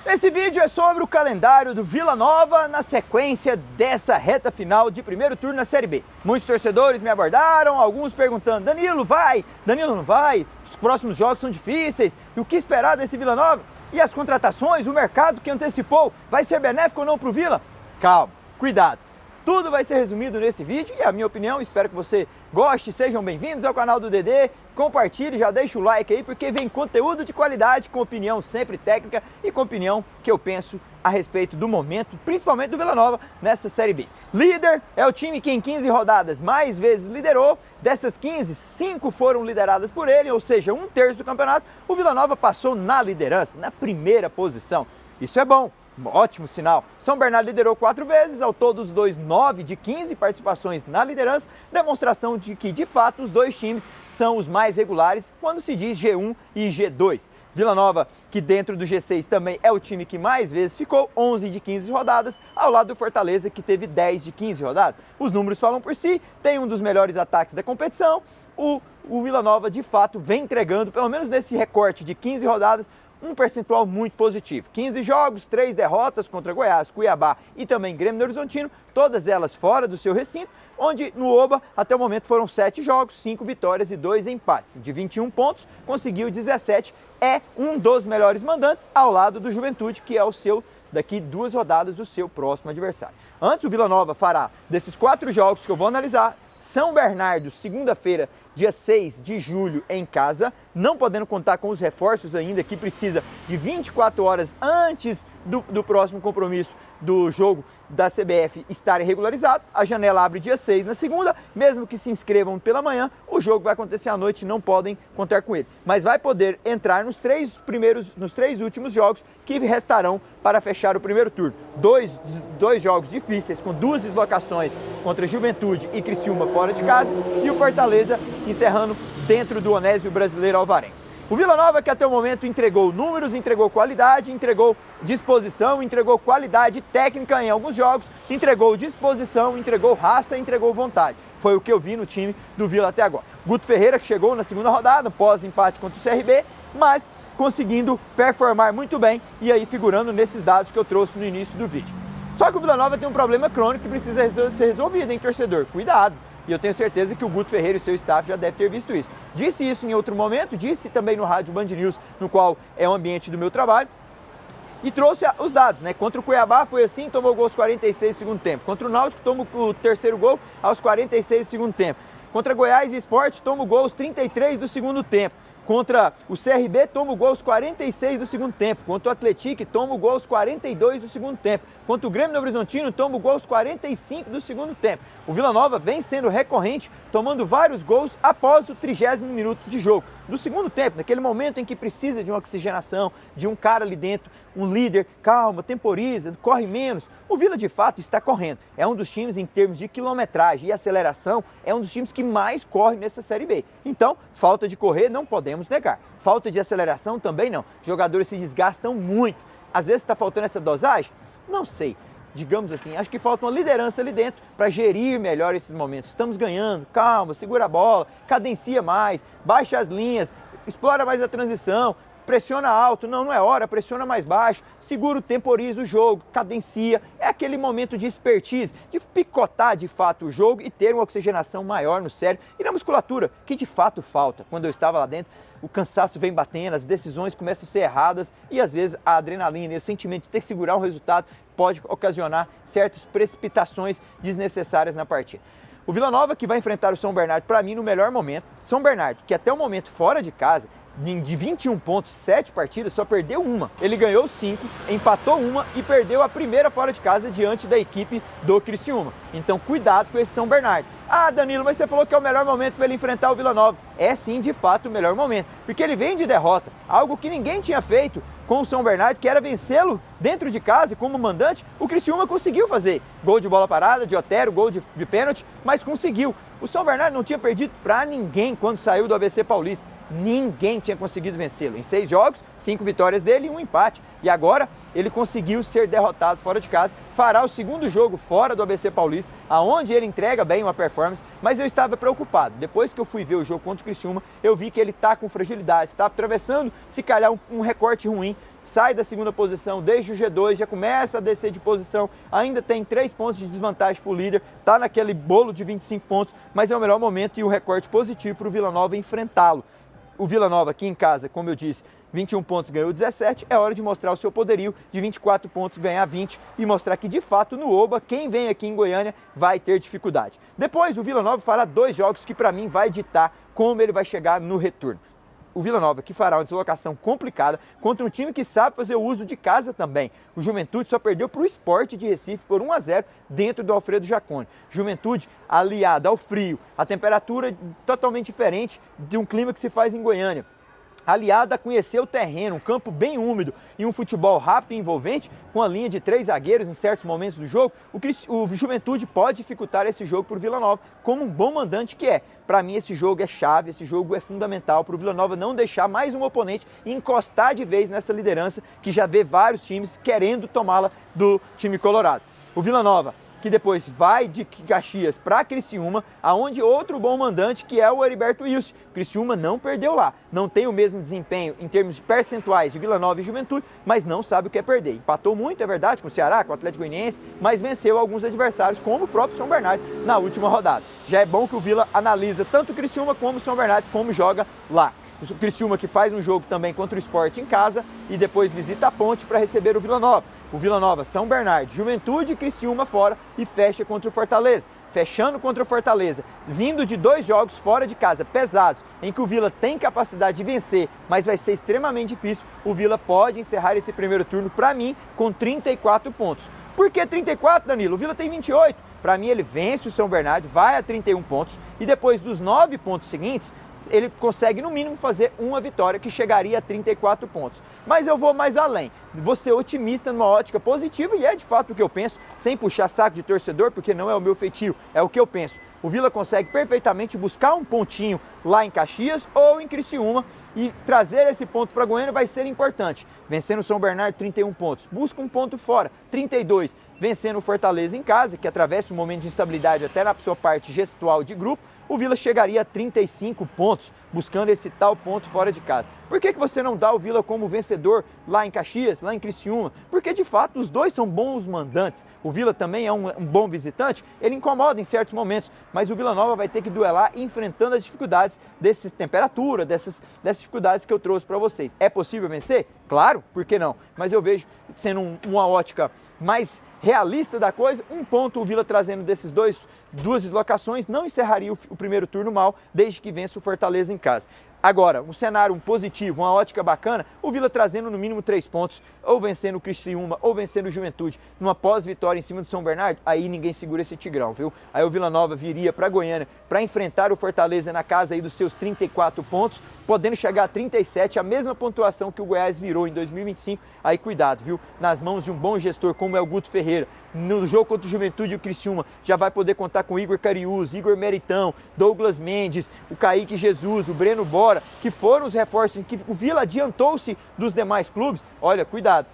Esse vídeo é sobre o calendário do Vila Nova na sequência dessa reta final de primeiro turno na Série B. Muitos torcedores me abordaram, alguns perguntando: Danilo vai? Danilo não vai? Os próximos jogos são difíceis, e o que esperar desse Vila Nova? E as contratações, o mercado que antecipou, vai ser benéfico ou não para o Vila? Calma, cuidado. Tudo vai ser resumido nesse vídeo e a minha opinião, espero que você goste, sejam bem-vindos ao canal do Dedê, compartilhe, já deixa o like aí, porque vem conteúdo de qualidade, com opinião sempre técnica e com opinião que eu penso a respeito do momento, principalmente do Vila Nova nessa Série B. Líder é o time que em 15 rodadas mais vezes liderou, dessas 15, 5 foram lideradas por ele, ou seja, 1/3 do campeonato, o Vila Nova passou na liderança, na primeira posição. Isso é bom. Ótimo sinal. São Bernardo liderou 4 vezes, ao todo os dois 9 de 15 participações na liderança, demonstração de que de fato os dois times são os mais regulares quando se diz G1 e G2. Vila Nova, que dentro do G6 também é o time que mais vezes ficou, 11 de 15 rodadas, ao lado do Fortaleza, que teve 10 de 15 rodadas. Os números falam por si, tem um dos melhores ataques da competição, o Vila Nova de fato vem entregando, pelo menos nesse recorte de 15 rodadas, um percentual muito positivo. 15 jogos, 3 derrotas contra Goiás, Cuiabá e também Grêmio Horizontino, todas elas fora do seu recinto, onde no Oba até o momento foram 7 jogos, 5 vitórias e 2 empates. De 21 pontos, conseguiu 17, é um dos melhores mandantes ao lado do Juventude, que é o seu, daqui 2 rodadas, o seu próximo adversário. Antes, o Vila Nova fará desses 4 jogos que eu vou analisar, São Bernardo, segunda-feira, dia 6 de julho, em casa, não podendo contar com os reforços ainda, que precisa de 24 horas antes do próximo compromisso do jogo da CBF estarem regularizados. A janela abre dia 6 na segunda, mesmo que se inscrevam pela manhã, o jogo vai acontecer à noite, não podem contar com ele. Mas vai poder entrar nos 3 últimos jogos que restarão para fechar o primeiro turno. Dois jogos difíceis, com 2 deslocações contra Juventude e Criciúma fora de casa, e o Fortaleza encerrando dentro do Onésio Brasileiro Alvarenga. O Vila Nova, que até o momento entregou números, entregou qualidade, entregou disposição, entregou qualidade técnica em alguns jogos, entregou disposição, entregou raça, entregou vontade. Foi o que eu vi no time do Vila até agora. Guto Ferreira, que chegou na segunda rodada, pós-empate contra o CRB, mas conseguindo performar muito bem e aí figurando nesses dados que eu trouxe no início do vídeo. Só que o Vila Nova tem um problema crônico que precisa ser resolvido, hein, torcedor? Cuidado! E eu tenho certeza que o Guto Ferreira e seu staff já devem ter visto isso. Disse isso em outro momento, disse também no rádio Band News, no qual é o ambiente do meu trabalho, e trouxe os dados, né? Contra o Cuiabá foi assim, tomou gol aos 46 do segundo tempo. Contra o Náutico, toma o terceiro gol aos 46 do segundo tempo. Contra Goiás e Sport, toma o gol aos 33 do segundo tempo. Contra o CRB, toma o gol aos 46 do segundo tempo. Contra o Atlético, toma o gol aos 42 do segundo tempo. Contra o Grêmio Horizontino, toma o gol aos 45 do segundo tempo. O Vila Nova vem sendo recorrente, tomando vários gols após o 30º minuto de jogo. No segundo tempo, naquele momento em que precisa de uma oxigenação, de um cara ali dentro, um líder, calma, temporiza, corre menos. O Vila de fato está correndo. É um dos times em termos de quilometragem e aceleração, é um dos times que mais corre nessa Série B. Então, falta de correr não podemos negar. Falta de aceleração também não. Os jogadores se desgastam muito. Às vezes está faltando essa dosagem? Não sei. Digamos assim, acho que falta uma liderança ali dentro para gerir melhor esses momentos. Estamos ganhando, calma, segura a bola, cadencia mais, baixa as linhas, explora mais a transição, pressiona alto, não é hora, pressiona mais baixo, segura, temporiza o jogo, cadencia. É aquele momento de expertise, de picotar de fato o jogo e ter uma oxigenação maior no cérebro e na musculatura, que de fato falta. Quando eu estava lá dentro, o cansaço vem batendo, as decisões começam a ser erradas e às vezes a adrenalina e o sentimento de ter que segurar um resultado pode ocasionar certas precipitações desnecessárias na partida. O Vila Nova, que vai enfrentar o São Bernardo, para mim, no melhor momento. São Bernardo, que até o momento fora de casa, de 21 pontos, 7 partidas, só perdeu uma. Ele ganhou 5, empatou uma e perdeu a primeira fora de casa diante da equipe do Criciúma. Então, cuidado com esse São Bernardo. Ah, Danilo, mas você falou que é o melhor momento para ele enfrentar o Vila Nova. É sim, de fato, o melhor momento, porque ele vem de derrota, algo que ninguém tinha feito com o São Bernardo, que era vencê-lo dentro de casa como mandante. O Criciúma conseguiu fazer gol de bola parada, de Otero, gol de pênalti, mas conseguiu. O São Bernardo não tinha perdido para ninguém quando saiu do ABC Paulista. Ninguém tinha conseguido vencê-lo. Em 6 jogos, 5 vitórias dele e um empate. E agora ele conseguiu ser derrotado fora de casa. Fará o segundo jogo fora do ABC Paulista, aonde ele entrega bem uma performance, mas eu estava preocupado. Depois que eu fui ver o jogo contra o Criciúma, eu vi que ele está com fragilidade, está atravessando, se calhar, um recorte ruim. sai da segunda posição, deixa o G2, já começa a descer de posição, ainda tem 3 pontos de desvantagem para o líder, está naquele bolo de 25 pontos, mas é o melhor momento e um recorte positivo para o Vila Nova enfrentá-lo. O Vila Nova aqui em casa, como eu disse, 21 pontos ganhou 17, é hora de mostrar o seu poderio, de 24 pontos ganhar 20 e mostrar que de fato no Oba, quem vem aqui em Goiânia vai ter dificuldade. Depois o Vila Nova fará 2 jogos que para mim vai ditar como ele vai chegar no retorno. O Vila Nova que fará uma deslocação complicada contra um time que sabe fazer o uso de casa também. O Juventude só perdeu para o Sport de Recife por 1-0 dentro do Alfredo Jaconi. Juventude aliado ao frio, a temperatura totalmente diferente de um clima que se faz em Goiânia, aliada a conhecer o terreno, um campo bem úmido e um futebol rápido e envolvente, com a linha de 3 zagueiros em certos momentos do jogo, o Juventude pode dificultar esse jogo para o Vila Nova, como um bom mandante que é. Para mim esse jogo é chave, esse jogo é fundamental para o Vila Nova não deixar mais um oponente encostar de vez nessa liderança que já vê vários times querendo tomá-la do time colorado. O Vila Nova que depois vai de Caxias para Criciúma, aonde outro bom mandante que é o Heriberto Wilson. Criciúma não perdeu lá, não tem o mesmo desempenho em termos de percentuais de Vila Nova e Juventude, mas não sabe o que é perder. Empatou muito, é verdade, com o Ceará, com o Atlético Goianiense, mas venceu alguns adversários, como o próprio São Bernardo na última rodada. Já é bom que o Vila analisa tanto o Criciúma como o São Bernardo, como joga lá. O Criciúma que faz um jogo também contra o Sport em casa e depois visita a Ponte para receber o Vila Nova. O Vila Nova, São Bernardo, Juventude e Criciúma fora e fecha contra o Fortaleza. Fechando contra o Fortaleza, vindo de 2 jogos fora de casa pesados, em que o Vila tem capacidade de vencer, mas vai ser extremamente difícil, o Vila pode encerrar esse primeiro turno, para mim, com 34 pontos. Por que 34, Danilo? O Vila tem 28. Para mim, ele vence o São Bernardo, vai a 31 pontos e depois dos 9 pontos seguintes, ele consegue no mínimo fazer uma vitória que chegaria a 34 pontos. Mas eu vou mais além, vou ser otimista numa ótica positiva e é de fato o que eu penso, sem puxar saco de torcedor, porque não é o meu feitio, é o que eu penso. O Vila consegue perfeitamente buscar um pontinho lá em Caxias ou em Criciúma e trazer esse ponto para Goiânia vai ser importante. Vencendo o São Bernardo, 31 pontos. Busca um ponto fora, 32. Vencendo o Fortaleza em casa, que atravessa um momento de instabilidade até na sua parte gestual de grupo, o Vila chegaria a 35 pontos, buscando esse tal ponto fora de casa. Por que você não dá o Vila como vencedor lá em Caxias, lá em Criciúma? Porque, de fato, os dois são bons mandantes. O Vila também é um bom visitante, ele incomoda em certos momentos, mas o Vila Nova vai ter que duelar enfrentando as dificuldades dessas temperaturas, dessas dificuldades que eu trouxe para vocês. É possível vencer? Claro, por que não? Mas eu vejo, sendo uma ótica mais realista da coisa, um ponto o Vila trazendo desses duas deslocações não encerraria o primeiro turno mal, desde que vença o Fortaleza em casa. Agora, um cenário positivo, uma ótica bacana, o Vila trazendo no mínimo 3 pontos, ou vencendo o Criciúma, ou vencendo o Juventude, numa pós-vitória em cima do São Bernardo, aí ninguém segura esse tigrão, viu? Aí o Vila Nova viria para Goiânia para enfrentar o Fortaleza na casa aí dos seus 34 pontos, podendo chegar a 37, a mesma pontuação que o Goiás virou em 2025. Aí cuidado, viu? Nas mãos de um bom gestor como é o Guto Ferreira, no jogo contra o Juventude e o Criciúma, já vai poder contar com Igor Cariús, Igor Meritão, Douglas Mendes, o Kaique Jesus, o Breno Bora, que foram os reforços em que o Vila adiantou-se dos demais clubes. Olha, cuidado.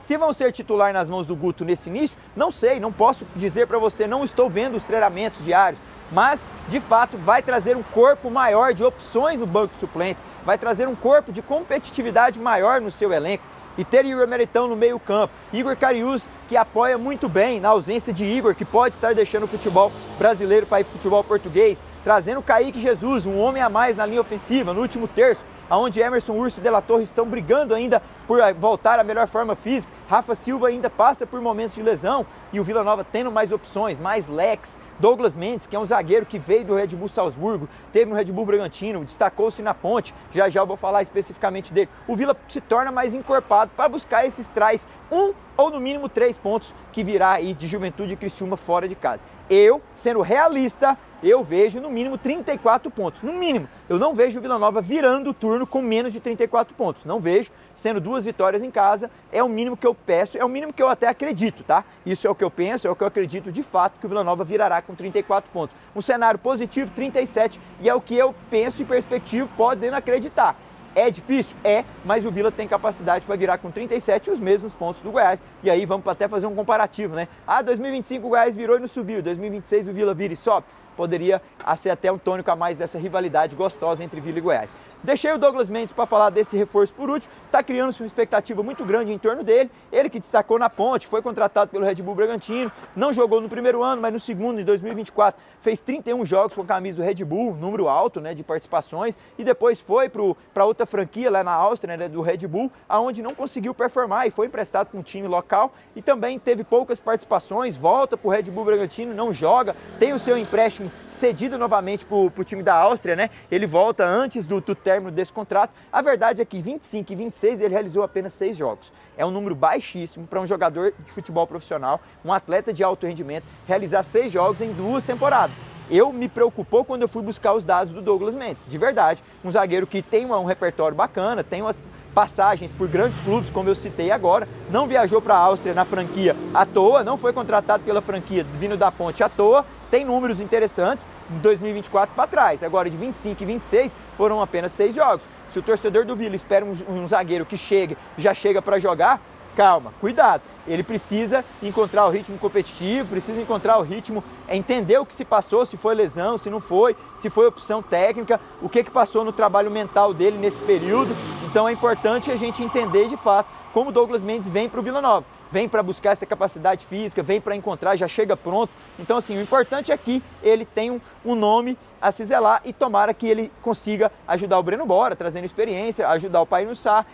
Se vão ser titular nas mãos do Guto nesse início, não sei, não posso dizer para você, não estou vendo os treinamentos diários, mas de fato vai trazer um corpo maior de opções no banco de suplentes, vai trazer um corpo de competitividade maior no seu elenco. E ter Igor Meritão no meio campo, Igor Cariús, que apoia muito bem na ausência de Igor, que pode estar deixando o futebol brasileiro para ir para o futebol português, trazendo o Kaique Jesus, um homem a mais na linha ofensiva, no último terço, onde Emerson Urso e De La Torre estão brigando ainda por voltar à melhor forma física. Rafa Silva ainda passa por momentos de lesão e o Vila Nova tendo mais opções, mais leques. Douglas Mendes, que é um zagueiro que veio do Red Bull Salzburgo, teve no Red Bull Bragantino, destacou-se na Ponte, já eu vou falar especificamente dele. O Vila se torna mais encorpado para buscar esses trás, 1 ou no mínimo 3 pontos que virá aí de Juventude e Criciúma fora de casa. Eu, sendo realista, eu vejo no mínimo 34 pontos, no mínimo. Eu não vejo o Vila Nova virando o turno com menos de 34 pontos, não vejo, sendo 2 vitórias em casa, é o mínimo que eu peço, é o mínimo que eu até acredito, tá? Isso é o que eu penso, é o que eu acredito de fato que o Vila Nova virará com 34 pontos. Um cenário positivo, 37, e é o que eu penso e perspectivo, podendo acreditar. É difícil? É, mas o Vila tem capacidade para virar com 37 os mesmos pontos do Goiás. E aí vamos até fazer um comparativo, né? 2025 o Goiás virou e não subiu, 2026 o Vila vira e sobe. Poderia ser até um tônico a mais dessa rivalidade gostosa entre Vila e Goiás. Deixei o Douglas Mendes para falar desse reforço por último, está criando-se uma expectativa muito grande em torno dele, ele que destacou na Ponte, foi contratado pelo Red Bull Bragantino, não jogou no primeiro ano, mas no segundo, em 2024, fez 31 jogos com a camisa do Red Bull, número alto, né, de participações, e depois foi para outra franquia lá na Áustria, né, do Red Bull, aonde não conseguiu performar e foi emprestado para um time local e também teve poucas participações, volta para o Red Bull Bragantino, não joga, tem o seu empréstimo cedido novamente para o time da Áustria, né? Ele volta antes do término desse contrato. A verdade é que 25 e 26 ele realizou apenas 6 jogos. É um número baixíssimo para um jogador de futebol profissional, um atleta de alto rendimento, realizar 6 jogos em 2 temporadas. Me preocupou quando eu fui buscar os dados do Douglas Mendes. De verdade, um zagueiro que tem um repertório bacana, tem umas passagens por grandes clubes, como eu citei agora, não viajou para a Áustria na franquia à toa, não foi contratado pela franquia vindo da Ponte à toa, tem números interessantes de 2024 para trás. Agora, de 25 e 26, foram apenas 6 jogos. Se o torcedor do Vila espera um zagueiro que já chega para jogar, calma, cuidado. Ele precisa encontrar o ritmo competitivo, precisa encontrar o ritmo, entender o que se passou, se foi lesão, se não foi, se foi opção técnica, o que passou no trabalho mental dele nesse período. Então é importante a gente entender de fato como o Douglas Mendes vem para o Vila Nova. Vem para buscar essa capacidade física, vem para encontrar, já chega pronto. Então, assim, o importante é que ele tenha um nome a se zelar e tomara que ele consiga ajudar o Breno Bora, trazendo experiência, ajudar o Paynu Sá,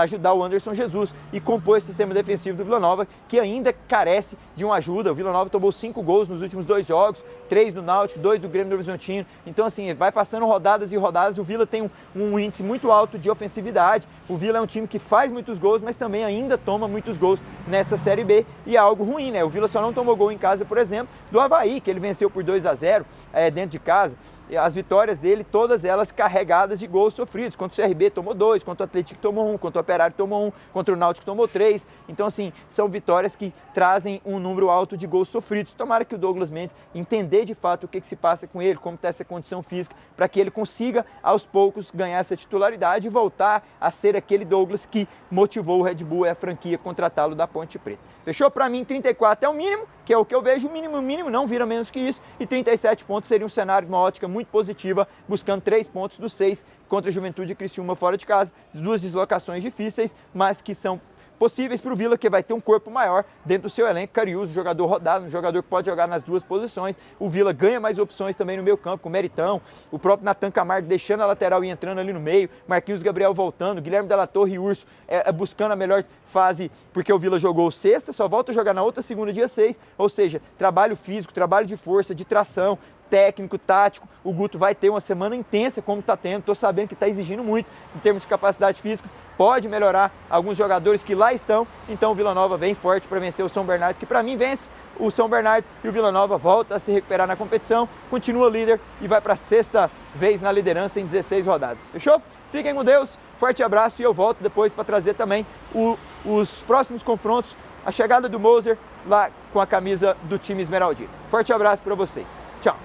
ajudar o Anderson Jesus e compor esse sistema defensivo do Vila Nova, que ainda carece de uma ajuda. O Vila Nova tomou 5 gols nos últimos 2 jogos, 3 do Náutico, 2 do Grêmio do Horizontino. Então, assim, vai passando rodadas e rodadas. O Vila tem um índice muito alto de ofensividade. O Vila é um time que faz muitos gols, mas também ainda toma muitos gols nessa Série B, e é algo ruim, né? O Vila só não tomou gol em casa, por exemplo, do Avaí, que ele venceu por 2-0 dentro de casa. E as vitórias dele, todas elas carregadas de gols sofridos. Contra o CRB tomou 2, contra o Atlético tomou 1, contra o Operário tomou 1, contra o Náutico tomou 3. Então, assim, são vitórias que trazem um número alto de gols sofridos. Tomara que o Douglas Mendes entender de fato o que se passa com ele, como está essa condição física, para que ele consiga, aos poucos, ganhar essa titularidade e voltar a ser aquele Douglas que motivou o Red Bull e a franquia contratá-lo da Ponte Preta. Fechou? Para mim, 34 é o mínimo, que é o que eu vejo, o mínimo, não vira menos que isso, e 37 pontos seria um cenário, uma ótica muito positiva, buscando 3 pontos dos 6 contra a Juventude e Criciúma fora de casa, 2 deslocações difíceis, mas que são possíveis para o Vila, que vai ter um corpo maior dentro do seu elenco. Cariús, um jogador rodado, um jogador que pode jogar nas 2 posições. O Vila ganha mais opções também no meio campo, com o Meritão, o próprio Natan Camargo deixando a lateral e entrando ali no meio, Marquinhos Gabriel voltando, Guilherme Della Torre e Urso buscando a melhor fase, porque o Vila jogou sexta, só volta a jogar na outra segunda, dia 6, ou seja, trabalho físico, trabalho de força, de tração, técnico, tático. O Guto vai ter uma semana intensa, como está tendo, estou sabendo que está exigindo muito em termos de capacidade física, pode melhorar alguns jogadores que lá estão, então o Vila Nova vem forte para vencer o São Bernardo, que para mim vence o São Bernardo, e o Vila Nova volta a se recuperar na competição, continua líder e vai para a 6ª vez na liderança em 16 rodadas. Fechou? Fiquem com Deus, forte abraço, e eu volto depois para trazer também os próximos confrontos, a chegada do Moser lá com a camisa do time esmeraldino. Forte abraço para vocês. Tchau!